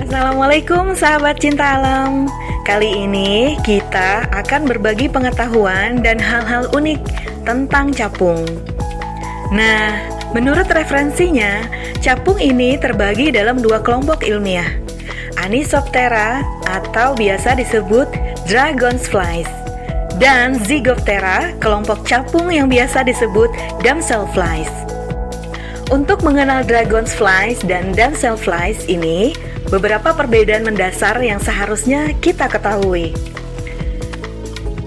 Assalamualaikum sahabat cinta alam. Kali ini kita akan berbagi pengetahuan dan hal-hal unik tentang capung. Nah, menurut referensinya, capung ini terbagi dalam dua kelompok ilmiah, Anisoptera atau biasa disebut dragonflies, dan Zygoptera, kelompok capung yang biasa disebut damselflies. Untuk mengenal dragonflies dan damselflies ini, beberapa perbedaan mendasar yang seharusnya kita ketahui.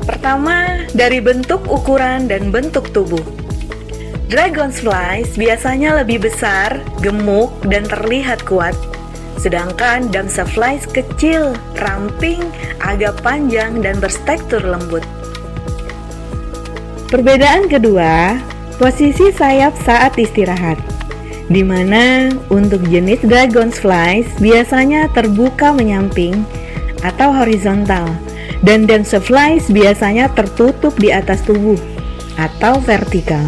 Pertama, dari bentuk, ukuran, dan bentuk tubuh. Dragonflies biasanya lebih besar, gemuk, dan terlihat kuat. Sedangkan damselflies kecil, ramping, agak panjang, dan bertekstur lembut. Perbedaan kedua, posisi sayap saat istirahat, di mana untuk jenis dragonflies biasanya terbuka menyamping atau horizontal, dan damselflies biasanya tertutup di atas tubuh atau vertikal.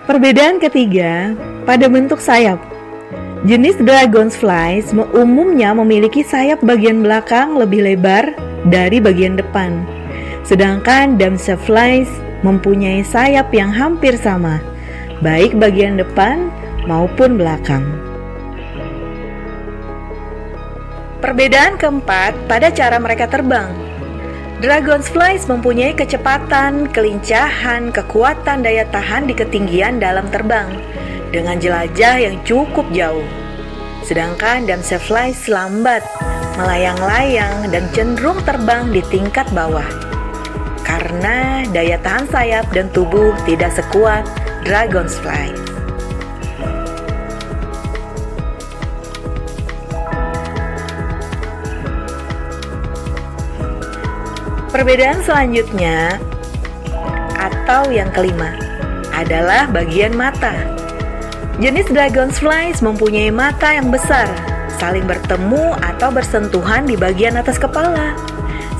Perbedaan ketiga, pada bentuk sayap. Jenis dragonflies umumnya memiliki sayap bagian belakang lebih lebar dari bagian depan. Sedangkan damselflies mempunyai sayap yang hampir sama, baik bagian depan maupun belakang. Perbedaan keempat pada cara mereka terbang. Dragonflies mempunyai kecepatan, kelincahan, kekuatan daya tahan di ketinggian dalam terbang dengan jelajah yang cukup jauh. Sedangkan damselflies lambat, melayang-layang, dan cenderung terbang di tingkat bawah karena daya tahan sayap dan tubuh tidak sekuat dragonfly. Perbedaan selanjutnya atau yang kelima adalah bagian mata. Jenis dragonflies mempunyai mata yang besar, saling bertemu atau bersentuhan di bagian atas kepala.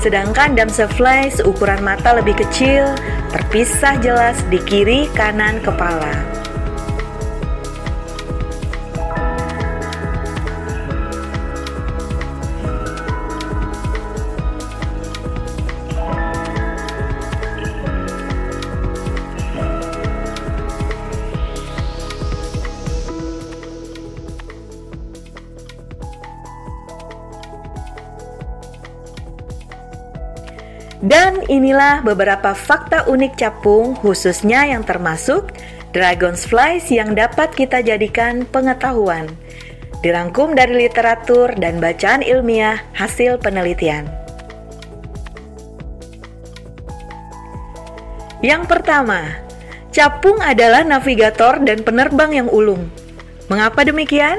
Sedangkan damselflies ukuran mata lebih kecil, terpisah jelas di kiri kanan kepala. Dan inilah beberapa fakta unik capung, khususnya yang termasuk dragonflies yang dapat kita jadikan pengetahuan. Dirangkum dari literatur dan bacaan ilmiah hasil penelitian. Yang pertama, capung adalah navigator dan penerbang yang ulung. Mengapa demikian?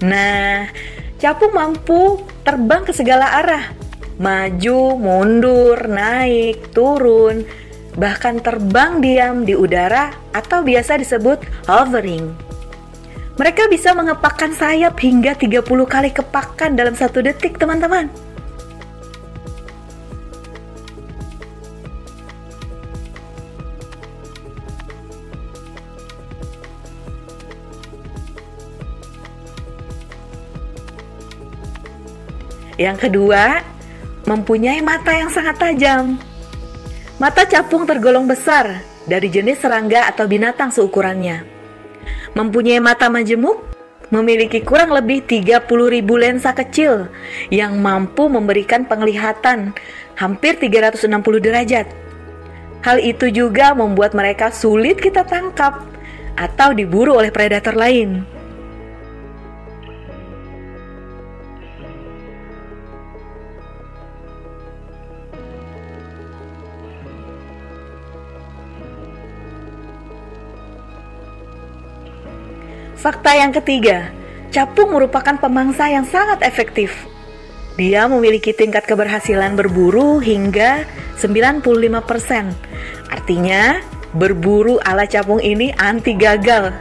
Nah, capung mampu terbang ke segala arah, maju, mundur, naik, turun, bahkan terbang diam di udara atau biasa disebut hovering. Mereka bisa mengepakkan sayap hingga 30 kali kepakan dalam 1 detik, teman-teman. Yang kedua, mempunyai mata yang sangat tajam. Mata capung tergolong besar dari jenis serangga atau binatang seukurannya. Mempunyai mata majemuk, memiliki kurang lebih 30.000 lensa kecil yang mampu memberikan penglihatan hampir 360 derajat. Hal itu juga membuat mereka sulit kita tangkap atau diburu oleh predator lain. Fakta yang ketiga, capung merupakan pemangsa yang sangat efektif. Dia memiliki tingkat keberhasilan berburu hingga 95%. Artinya, berburu ala capung ini anti gagal.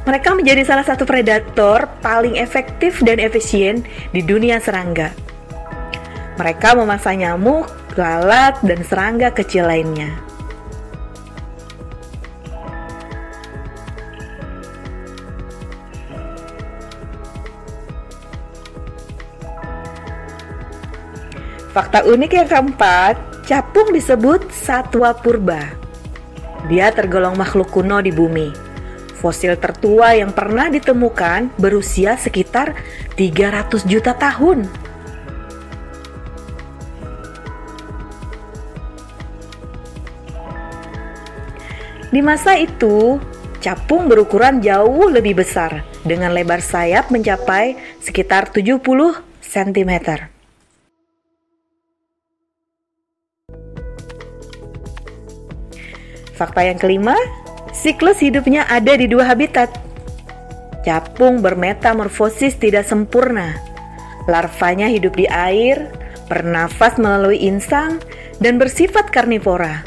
Mereka menjadi salah satu predator paling efektif dan efisien di dunia serangga. Mereka memangsa nyamuk, lalat, dan serangga kecil lainnya. Fakta unik yang keempat, capung disebut satwa purba. Dia tergolong makhluk kuno di bumi. Fosil tertua yang pernah ditemukan berusia sekitar 300 juta tahun. Di masa itu, capung berukuran jauh lebih besar dengan lebar sayap mencapai sekitar 70 cm. Fakta yang kelima, siklus hidupnya ada di 2 habitat. Capung bermetamorfosis tidak sempurna. Larvanya hidup di air, bernafas melalui insang, dan bersifat karnivora.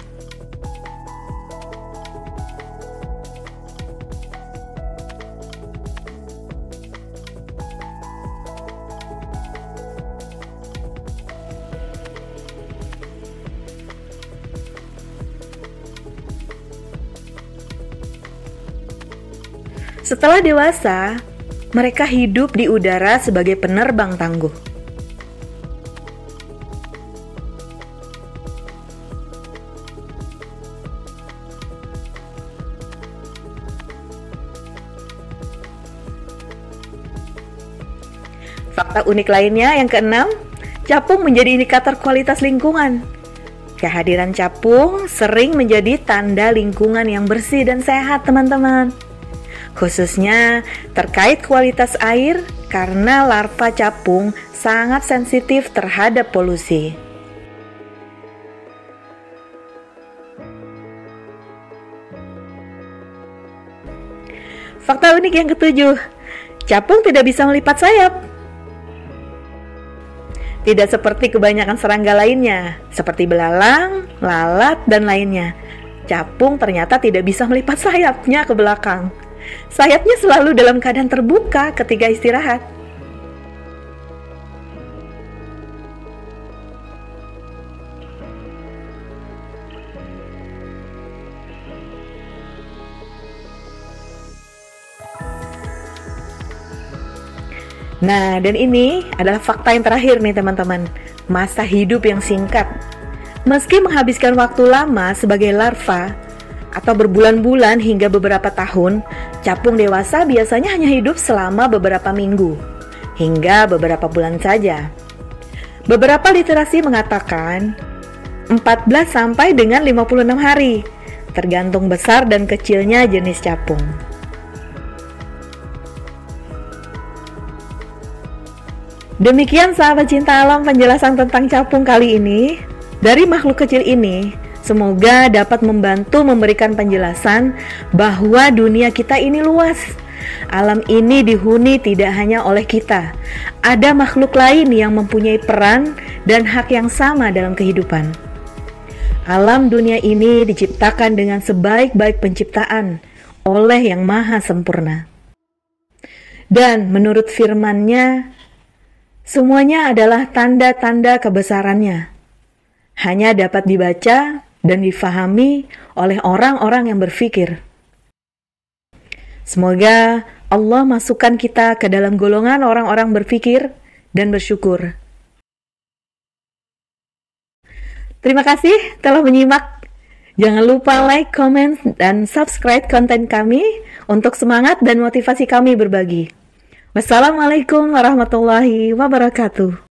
Setelah dewasa, mereka hidup di udara sebagai penerbang tangguh. Fakta unik lainnya yang keenam, capung menjadi indikator kualitas lingkungan. Kehadiran capung sering menjadi tanda lingkungan yang bersih dan sehat, teman-teman. Khususnya terkait kualitas air karena larva capung sangat sensitif terhadap polusi. Fakta unik yang ketujuh, capung tidak bisa melipat sayap. Tidak seperti kebanyakan serangga lainnya, seperti belalang, lalat, dan lainnya. Capung ternyata tidak bisa melipat sayapnya ke belakang. Sayapnya selalu dalam keadaan terbuka ketika istirahat. Nah, dan ini adalah fakta yang terakhir nih teman-teman. Masa hidup yang singkat. Meski menghabiskan waktu lama sebagai larva, atau berbulan-bulan hingga beberapa tahun, capung dewasa biasanya hanya hidup selama beberapa minggu, hingga beberapa bulan saja. Beberapa literasi mengatakan 14 sampai dengan 56 hari, tergantung besar dan kecilnya jenis capung. Demikian sahabat cinta alam penjelasan tentang capung kali ini. Dari makhluk kecil ini, semoga dapat membantu memberikan penjelasan bahwa dunia kita ini luas. Alam ini dihuni tidak hanya oleh kita. Ada makhluk lain yang mempunyai peran dan hak yang sama dalam kehidupan. Alam dunia ini diciptakan dengan sebaik-baik penciptaan oleh Yang Maha Sempurna. Dan menurut firman-Nya, semuanya adalah tanda-tanda kebesarannya. Hanya dapat dibaca dan difahami oleh orang-orang yang berfikir. Semoga Allah masukkan kita ke dalam golongan orang-orang berfikir dan bersyukur. Terima kasih telah menyimak. Jangan lupa like, comment, dan subscribe konten kami untuk semangat dan motivasi kami berbagi. Wassalamualaikum warahmatullahi wabarakatuh.